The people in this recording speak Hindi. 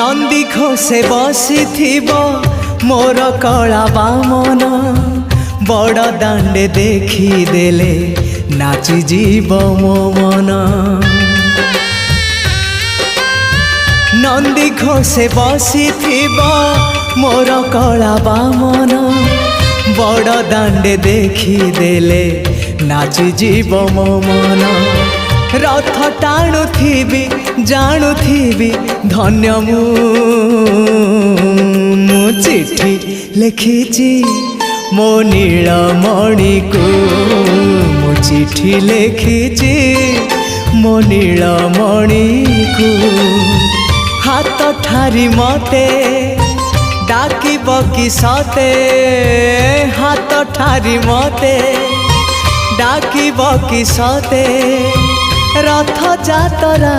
नंदी घोषे बसी मोर कला बामन बड़ दांडे देखी देले नाची जीव मो मन। नंदी घोषे बसी मोर कला बामन बड़ दांडे देखी देले नाची जीव मो मन। रथ टाणुथिबी जाणुथिबी धन्य मु चिट्ठी लिखिची मो नीलमणि को मु चिट्ठी लिखिची मो नीलमणि को। हाथ ठारी मते डाकिब कि सते हाथ ठारी मते डाकिब कि सते रथ जातरा।